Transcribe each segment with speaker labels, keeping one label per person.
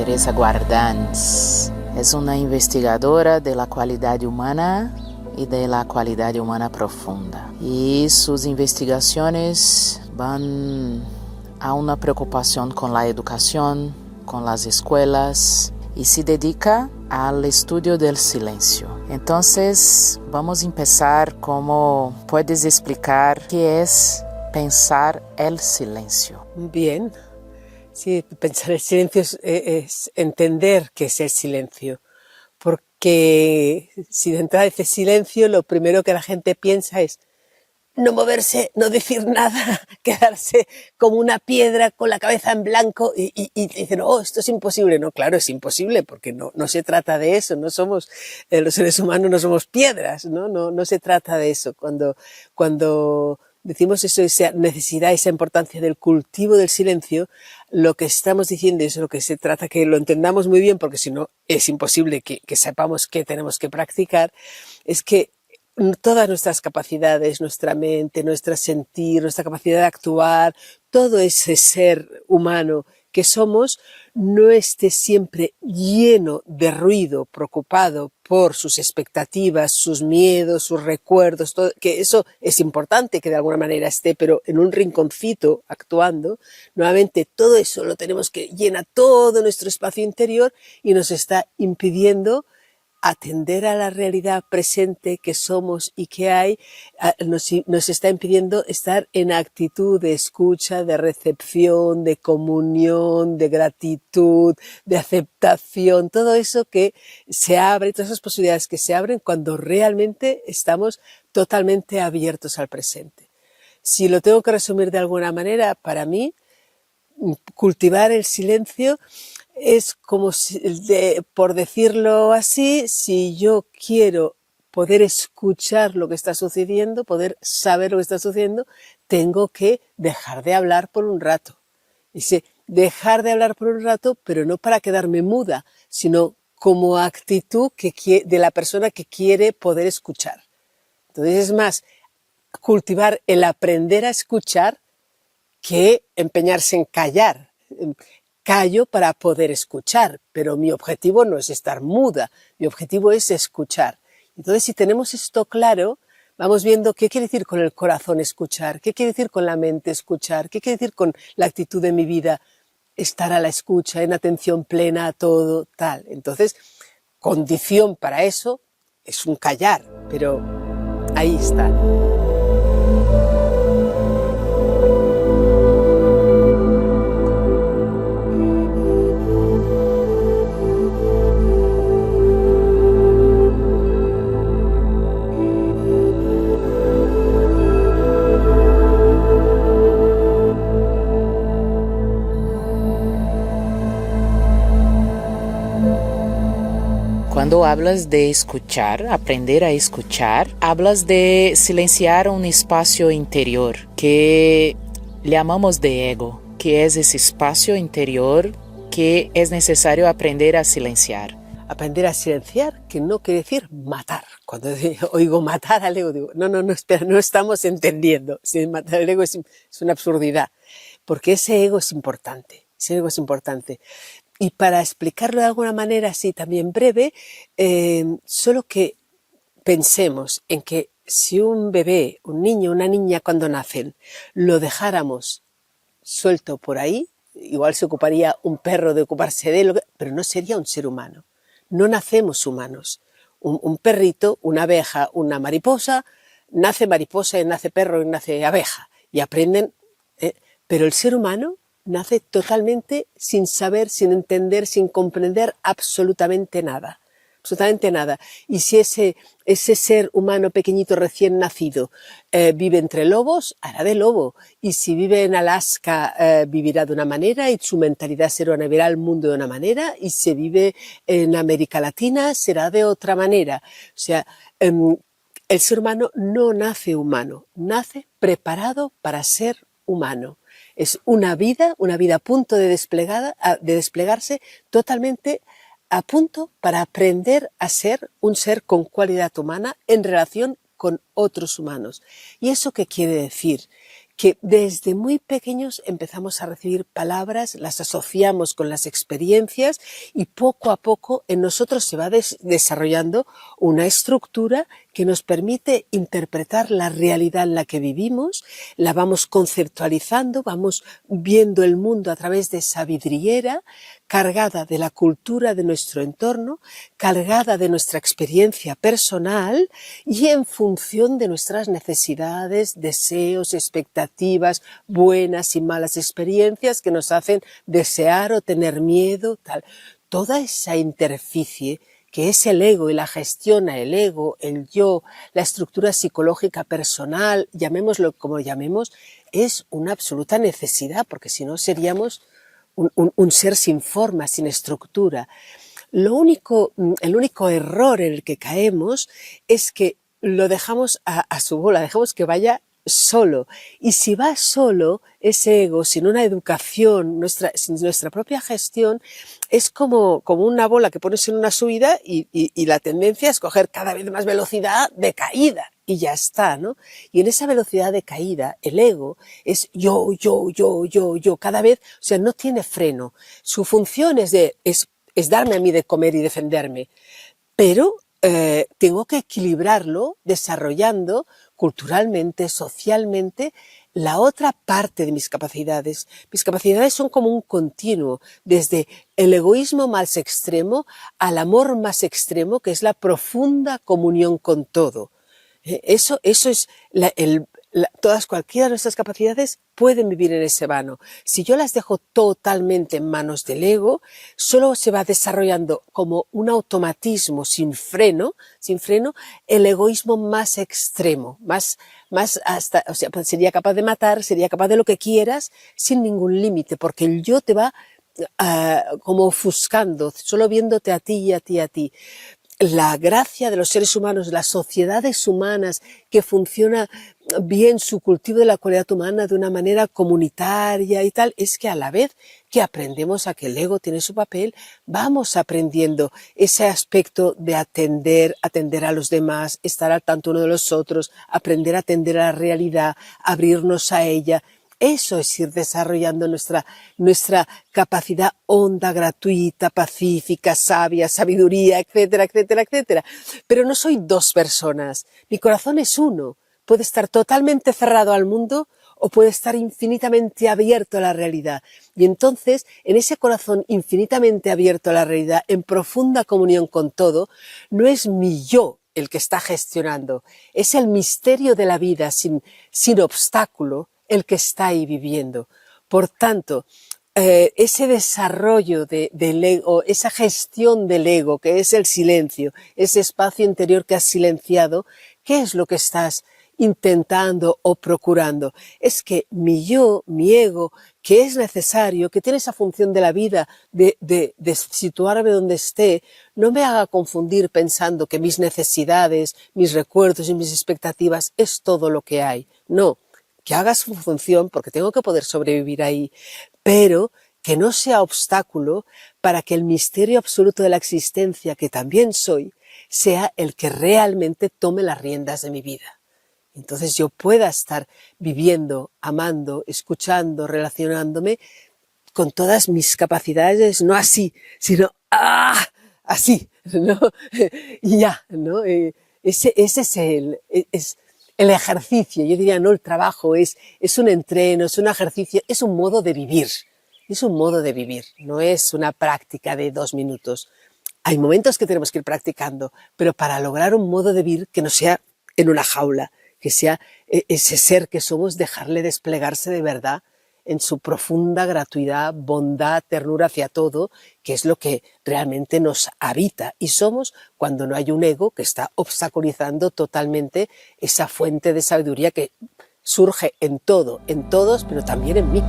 Speaker 1: Teresa Guardans. Es una investigadora de la cualidad humana y de la cualidad humana profunda. Y sus investigaciones van a una preocupación con la educación, con las escuelas, y se dedica al estudio del silencio. Entonces, vamos a empezar como puedes explicar qué es pensar el silencio.
Speaker 2: Bien, sí, pensar el silencio es entender qué es el silencio, porque si de entrada dices silencio, lo primero que la gente piensa es no moverse, no decir nada, quedarse como una piedra con la cabeza en blanco y dicen, oh, esto es imposible. No, claro, es imposible porque no se trata de eso, no somos, los seres humanos no somos piedras, no se trata de eso. Cuando decimos eso, esa necesidad, esa importancia del cultivo del silencio, lo que estamos diciendo es lo que se trata, que lo entendamos muy bien, porque si no es imposible que sepamos qué tenemos que practicar, es que todas nuestras capacidades, nuestra mente, nuestro sentir, nuestra capacidad de actuar, todo ese ser humano que somos, no esté siempre lleno de ruido, preocupado por sus expectativas, sus miedos, sus recuerdos, todo, que eso es importante que de alguna manera esté, pero en un rinconcito actuando, nuevamente todo eso lo tenemos que llena todo nuestro espacio interior y nos está impidiendo atender a la realidad presente que somos y que hay, nos está impidiendo estar en actitud de escucha, de recepción, de comunión, de gratitud, de aceptación, todo eso que se abre, todas esas posibilidades que se abren cuando realmente estamos totalmente abiertos al presente. Si lo tengo que resumir de alguna manera, para mí, cultivar el silencio es como si, por decirlo así, si yo quiero poder escuchar lo que está sucediendo, poder saber lo que está sucediendo, tengo que dejar de hablar por un rato. Dice, dejar de hablar por un rato, pero no para quedarme muda, sino como actitud de la persona que quiere poder escuchar. Entonces es más, cultivar el aprender a escuchar que empeñarse en callar. Callo para poder escuchar, pero mi objetivo no es estar muda, mi objetivo es escuchar. Entonces, si tenemos esto claro, vamos viendo qué quiere decir con el corazón escuchar, qué quiere decir con la mente escuchar, qué quiere decir con la actitud de mi vida, estar a la escucha, en atención plena a todo, tal. Entonces, condición para eso es un callar, pero ahí está.
Speaker 1: Cuando hablas de escuchar, aprender a escuchar, hablas de silenciar un espacio interior que llamamos de ego, que es ese espacio interior que es necesario aprender a silenciar.
Speaker 2: Aprender a silenciar, que no quiere decir matar. Cuando oigo matar al ego, digo, no, espera, no estamos entendiendo. Si matar al ego es una absurdidad, porque ese ego es importante, Y para explicarlo de alguna manera así también breve, solo que pensemos en que si un bebé, un niño, una niña cuando nacen, lo dejáramos suelto por ahí, igual se ocuparía un perro de ocuparse de él, pero no sería un ser humano. No nacemos humanos. Un perrito, una abeja, una mariposa, nace mariposa y nace perro y nace abeja y aprenden, pero el ser humano nace totalmente sin saber, sin entender, sin comprender absolutamente nada. Absolutamente nada. Y si ese ser humano pequeñito recién nacido vive entre lobos, hará de lobo. Y si vive en Alaska, vivirá de una manera y su mentalidad será, verá el mundo de una manera. Y si vive en América Latina, será de otra manera. O sea, el ser humano no nace humano, nace preparado para ser humano. Es una vida a punto de desplegarse totalmente a punto para aprender a ser un ser con cualidad humana en relación con otros humanos. ¿Y eso qué quiere decir? que desde muy pequeños empezamos a recibir palabras, las asociamos con las experiencias y poco a poco en nosotros se va desarrollando una estructura que nos permite interpretar la realidad en la que vivimos, la vamos conceptualizando, vamos viendo el mundo a través de esa vidriera cargada de la cultura de nuestro entorno, cargada de nuestra experiencia personal y en función de nuestras necesidades, deseos, expectativas, buenas y malas experiencias que nos hacen desear o tener miedo, tal. Toda esa interficie que es el ego y la gestiona el ego, el yo, la estructura psicológica personal, llamémoslo como llamemos, es una absoluta necesidad, porque si no seríamos un ser sin forma, sin estructura. El único error en el que caemos es que lo dejamos a su bola, dejamos que vaya solo. Y si va solo, ese ego, sin una educación, sin nuestra propia gestión, es como una bola que pones en una subida y la tendencia es coger cada vez más velocidad de caída. Y ya está, ¿no? Y en esa velocidad de caída, el ego es yo, cada vez, o sea, no tiene freno. Su función es darme a mí de comer y defenderme. Pero tengo que equilibrarlo desarrollando culturalmente, socialmente, la otra parte de mis capacidades. Mis capacidades son como un continuo, desde el egoísmo más extremo al amor más extremo, que es la profunda comunión con todo. Eso es cualquiera de nuestras capacidades pueden vivir en ese vano. Si yo las dejo totalmente en manos del ego, solo se va desarrollando como un automatismo sin freno, el egoísmo más extremo, más hasta, o sea, pues sería capaz de matar, sería capaz de lo que quieras, sin ningún límite, porque el yo te va como ofuscando, solo viéndote a ti y a ti y a ti. La gracia de los seres humanos, las sociedades humanas, que funciona bien su cultivo de la cualidad humana de una manera comunitaria y tal, es que a la vez que aprendemos a que el ego tiene su papel, vamos aprendiendo ese aspecto de atender a los demás, estar al tanto uno de los otros, aprender a atender a la realidad, abrirnos a ella. Eso es ir desarrollando nuestra capacidad honda, gratuita, pacífica, sabia, sabiduría, etcétera, etcétera, etcétera. Pero no soy dos personas. Mi corazón es uno. Puede estar totalmente cerrado al mundo o puede estar infinitamente abierto a la realidad. Y entonces, en ese corazón infinitamente abierto a la realidad, en profunda comunión con todo, no es mi yo el que está gestionando. Es el misterio de la vida sin obstáculo el que está ahí viviendo. Por tanto, ese desarrollo del ego, esa gestión del ego, que es el silencio, ese espacio interior que has silenciado, ¿qué es lo que estás intentando o procurando? Es que mi yo, mi ego, que es necesario, que tiene esa función de la vida de situarme donde esté, no me haga confundir pensando que mis necesidades, mis recuerdos y mis expectativas es todo lo que hay. No. Que haga su función porque tengo que poder sobrevivir ahí, pero que no sea obstáculo para que el misterio absoluto de la existencia, que también soy, sea el que realmente tome las riendas de mi vida. Entonces yo pueda estar viviendo, amando, escuchando, relacionándome con todas mis capacidades, no así, sino así, ¿no? Ya, ¿no? Ese es el ejercicio, yo diría no el trabajo, es un entreno, es un ejercicio, es un modo de vivir. Es un modo de vivir, no es una práctica de 2 minutos. Hay momentos que tenemos que ir practicando, pero para lograr un modo de vivir que no sea en una jaula, que sea ese ser que somos, dejarle desplegarse de verdad en su profunda gratuidad, bondad, ternura hacia todo, que es lo que realmente nos habita y somos cuando no hay un ego que está obstaculizando totalmente esa fuente de sabiduría que surge en todo, en todos, pero también en mí.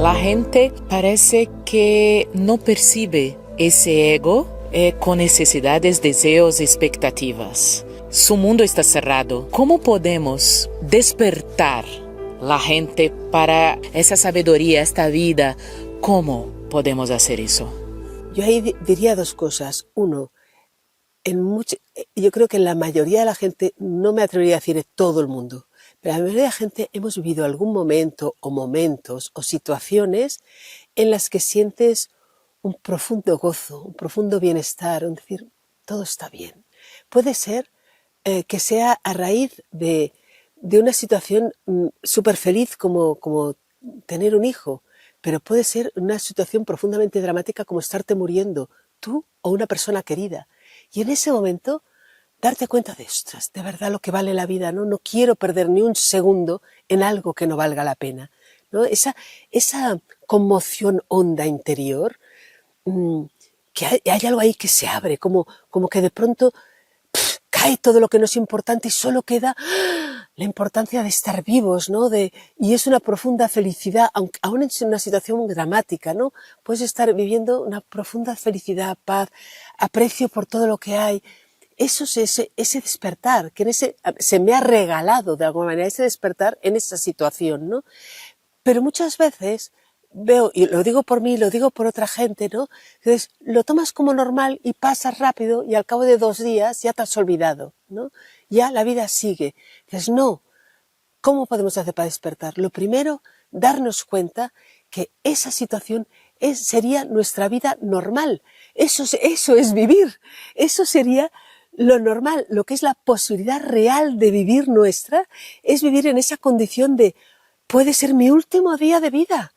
Speaker 1: La gente parece que no percibe ese ego con necesidades, deseos, expectativas. su mundo está cerrado. ¿Cómo podemos despertar la gente para esa sabiduría, esta vida? ¿Cómo podemos hacer eso?
Speaker 2: Yo ahí diría dos cosas. Uno, yo creo que la mayoría de la gente, no me atrevería a decir de todo el mundo, pero la mayoría de la gente hemos vivido algún momento o momentos o situaciones en las que sientes un profundo gozo, un profundo bienestar, un decir, todo está bien. Puede ser que sea a raíz de una situación súper feliz como tener un hijo, pero puede ser una situación profundamente dramática como estarte muriendo, tú o una persona querida. Y en ese momento darte cuenta de, ostras, de verdad lo que vale la vida, ¿no? No quiero perder ni un segundo en algo que no valga la pena, ¿no? Esa conmoción honda interior, que hay algo ahí que se abre, como que de pronto cae todo lo que no es importante y solo queda la importancia de estar vivos, ¿no? Y es una profunda felicidad, aún en una situación muy dramática, ¿no? Puedes estar viviendo una profunda felicidad, paz, aprecio por todo lo que hay. Eso es ese despertar, que se me ha regalado de alguna manera, ese despertar en esa situación, ¿no? Pero muchas veces veo, y lo digo por mí, lo digo por otra gente, ¿no? Entonces, lo tomas como normal y pasas rápido y al cabo de 2 días ya te has olvidado, ¿no? Ya la vida sigue. Entonces, no. ¿Cómo podemos hacer para despertar? Lo primero, darnos cuenta que esa situación sería nuestra vida normal. Eso es vivir. Eso sería lo normal. Lo que es la posibilidad real de vivir nuestra es vivir en esa condición de puede ser mi último día de vida.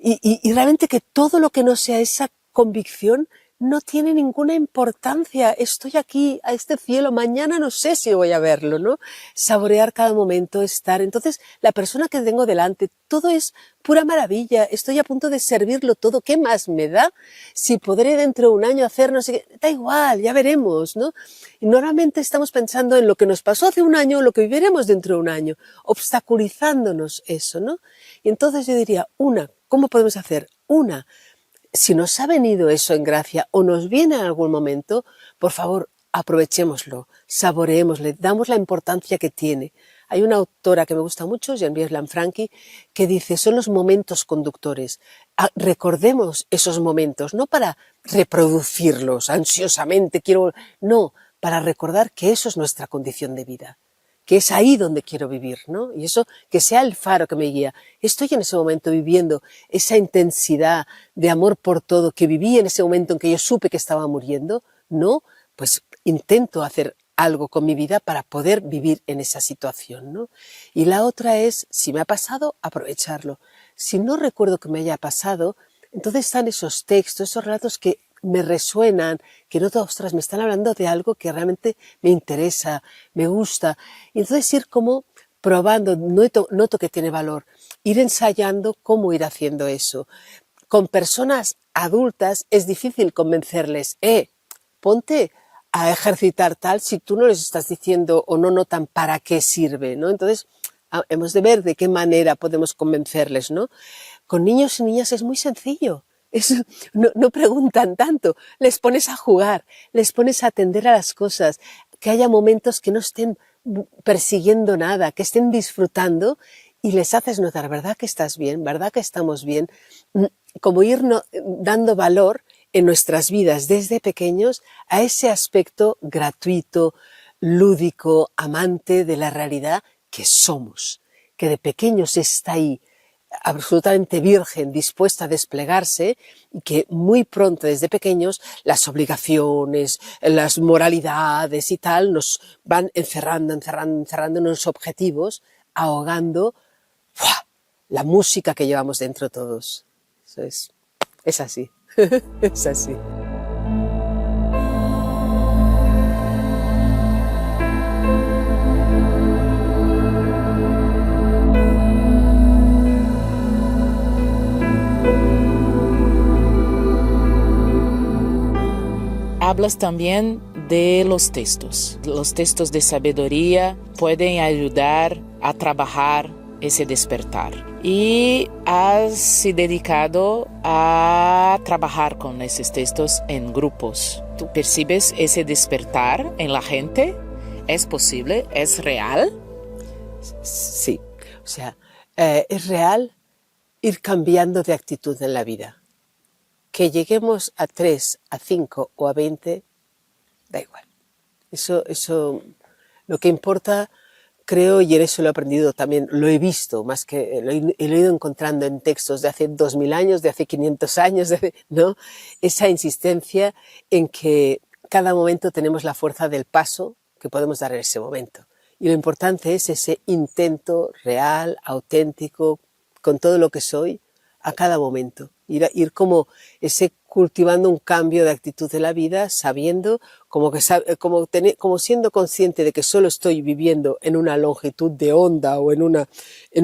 Speaker 2: Y realmente que todo lo que no sea esa convicción no tiene ninguna importancia. Estoy aquí, a este cielo, mañana no sé si voy a verlo, ¿no? Saborear cada momento, estar. Entonces, la persona que tengo delante, todo es pura maravilla. Estoy a punto de servirlo todo. ¿Qué más me da? Si podré dentro de un año hacer no sé qué. Da igual, ya veremos, ¿no? Y normalmente estamos pensando en lo que nos pasó hace un año o lo que viviremos dentro de un año, obstaculizándonos eso, ¿no? Y entonces yo diría, ¿cómo podemos hacer? Si nos ha venido eso en gracia o nos viene en algún momento, por favor, aprovechémoslo, saboreémosle, damos la importancia que tiene. Hay una autora que me gusta mucho, Geneviève Lanfranchi, que dice, son los momentos conductores. Recordemos esos momentos, no para reproducirlos ansiosamente, no, para recordar que eso es nuestra condición de vida, que es ahí donde quiero vivir, ¿no? Y eso, que sea el faro que me guía. Estoy en ese momento viviendo esa intensidad de amor por todo que viví en ese momento en que yo supe que estaba muriendo, ¿no? Pues intento hacer algo con mi vida para poder vivir en esa situación, ¿no? Y la otra es, si me ha pasado, aprovecharlo. Si no recuerdo que me haya pasado, entonces están esos textos, esos relatos que me resuenan, que noto, ostras, me están hablando de algo que realmente me interesa, me gusta. Y entonces ir como probando, noto que tiene valor, ir ensayando cómo ir haciendo eso. Con personas adultas es difícil convencerles, ponte a ejercitar tal si tú no les estás diciendo o no notan para qué sirve, ¿no? Entonces, hemos de ver de qué manera podemos convencerles, ¿no? Con niños y niñas es muy sencillo. No preguntan tanto, les pones a jugar, les pones a atender a las cosas, que haya momentos que no estén persiguiendo nada, que estén disfrutando y les haces notar, ¿verdad que estás bien? ¿Verdad que estamos bien? Como ir dando valor en nuestras vidas desde pequeños a ese aspecto gratuito, lúdico, amante de la realidad que somos, que de pequeños está ahí, absolutamente virgen, dispuesta a desplegarse y que muy pronto desde pequeños las obligaciones, las moralidades y tal nos van encerrando en unos objetivos, ahogando la música que llevamos dentro todos. Eso es así, es así.
Speaker 1: Hablas también de los textos. Los textos de sabiduría pueden ayudar a trabajar ese despertar. Y has dedicado a trabajar con esos textos en grupos. ¿Tú percibes ese despertar en la gente? ¿Es posible? ¿Es real?
Speaker 2: Sí, o sea, es real ir cambiando de actitud en la vida. Que lleguemos a 3, a 5 o a 20, da igual. Eso, lo que importa, creo, y en eso lo he aprendido también, lo he visto, más que lo he ido encontrando en textos de hace 2000 años, de hace 500 años, ¿no? Esa insistencia en que cada momento tenemos la fuerza del paso que podemos dar en ese momento. Y lo importante es ese intento real, auténtico, con todo lo que soy, a cada momento. Ir como cultivando un cambio de actitud de la vida, sabiendo, como siendo consciente de que solo estoy viviendo en una longitud de onda o en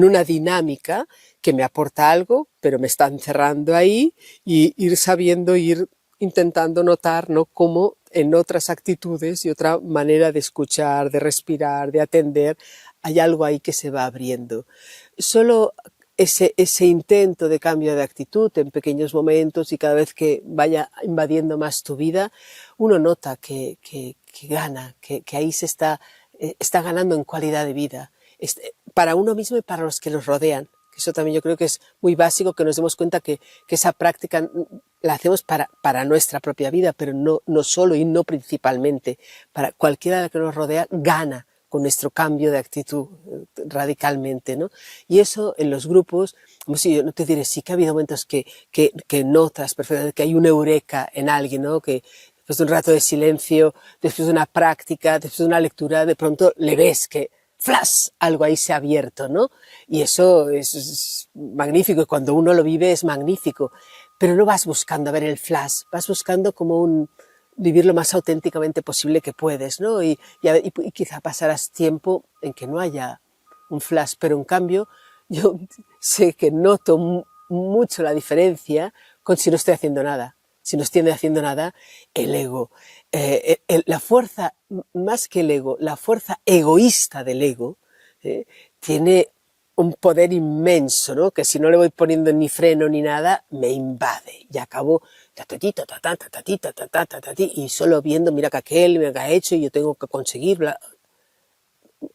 Speaker 2: una dinámica que me aporta algo, pero me está encerrando ahí, y ir sabiendo, ir intentando notar, ¿no?, cómo en otras actitudes y otra manera de escuchar, de respirar, de atender, hay algo ahí que se va abriendo. Solo ese intento de cambio de actitud en pequeños momentos y cada vez que vaya invadiendo más tu vida, uno nota que gana, que ahí se está ganando en calidad de vida, para uno mismo y para los que nos rodean. Eso también yo creo que es muy básico, que nos demos cuenta que esa práctica la hacemos para nuestra propia vida, pero no solo y no principalmente. Para cualquiera que nos rodea gana con nuestro cambio de actitud radicalmente, ¿no? Y eso en los grupos, como si yo no te diré, sí que ha habido momentos que notas perfectamente que hay una eureka en alguien, ¿no? Que después de un rato de silencio, después de una práctica, después de una lectura, de pronto le ves que ¡flash! Algo ahí se ha abierto, ¿no? Y eso es magnífico, y cuando uno lo vive es magnífico, pero no vas buscando a ver el flash, vas buscando como vivir lo más auténticamente posible que puedes, ¿no? Y quizá pasarás tiempo en que no haya un flash, pero en cambio yo sé que noto mucho la diferencia con si no estoy haciendo nada. Si no estoy haciendo nada, el ego, la fuerza, más que el ego, la fuerza egoísta del ego, tiene un poder inmenso, ¿no? Que si no le voy poniendo ni freno ni nada, me invade y acabo y solo viendo, mira que aquel me ha hecho y yo tengo que conseguir,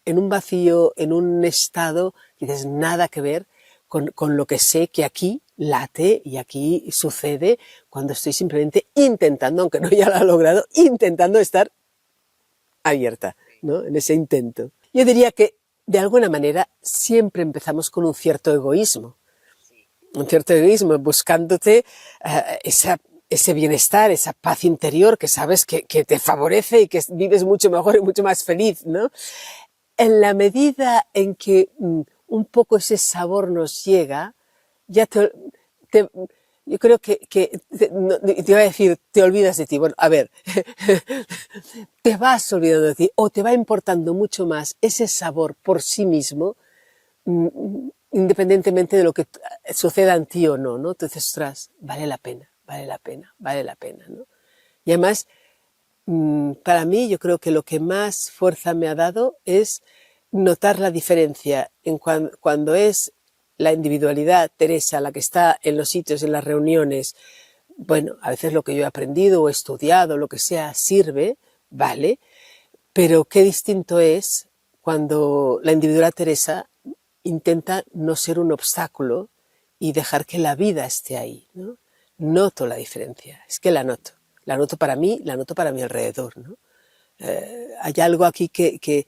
Speaker 2: en un vacío, en un estado que tienes nada que ver con lo que sé que aquí late y aquí sucede cuando estoy simplemente intentando, aunque no ya lo he logrado, intentando estar abierta, ¿no?, en ese intento. Yo diría que de alguna manera siempre empezamos con un cierto egoísmo, buscándote ese bienestar, esa paz interior que sabes que te favorece y que vives mucho mejor y mucho más feliz, ¿no? En la medida en que un poco ese sabor nos llega, ya yo creo que te iba a decir, te olvidas de ti. Bueno, a ver, te vas olvidando de ti, o te va importando mucho más ese sabor por sí mismo, independientemente de lo que suceda en ti o no, ¿no? Entonces, ostras, vale la pena, ¿no? Y además, para mí, yo creo que lo que más fuerza me ha dado es notar la diferencia en cuando es la individualidad, Teresa, la que está en los sitios, en las reuniones. Bueno, a veces lo que yo he aprendido o he estudiado, lo que sea, sirve, vale, pero qué distinto es cuando la individualidad Teresa intenta no ser un obstáculo y dejar que la vida esté ahí, ¿no? Noto la diferencia, es que la noto para mí, la noto para mi alrededor, ¿no? Hay algo aquí que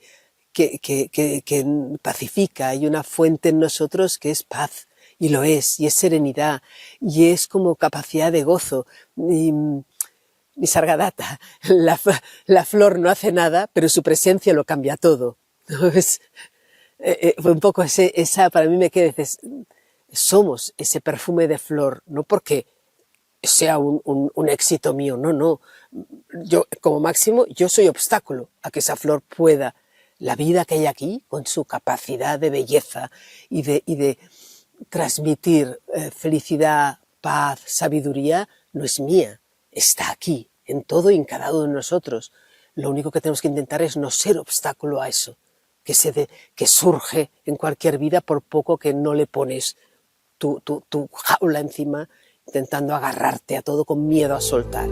Speaker 2: pacifica, hay una fuente en nosotros que es paz, y lo es, y es serenidad, y es como capacidad de gozo. Nisargadatta, la flor no hace nada, pero su presencia lo cambia todo. ¿No? Fue un poco esa, para mí me queda, somos ese perfume de flor, no porque sea un éxito mío, no. Yo, como máximo, yo soy obstáculo a que esa flor pueda. La vida que hay aquí, con su capacidad de belleza y de transmitir felicidad, paz, sabiduría, no es mía, está aquí, en todo y en cada uno de nosotros. Lo único que tenemos que intentar es no ser obstáculo a eso, que surge en cualquier vida por poco que no le pones tu jaula encima, intentando agarrarte a todo con miedo a soltar.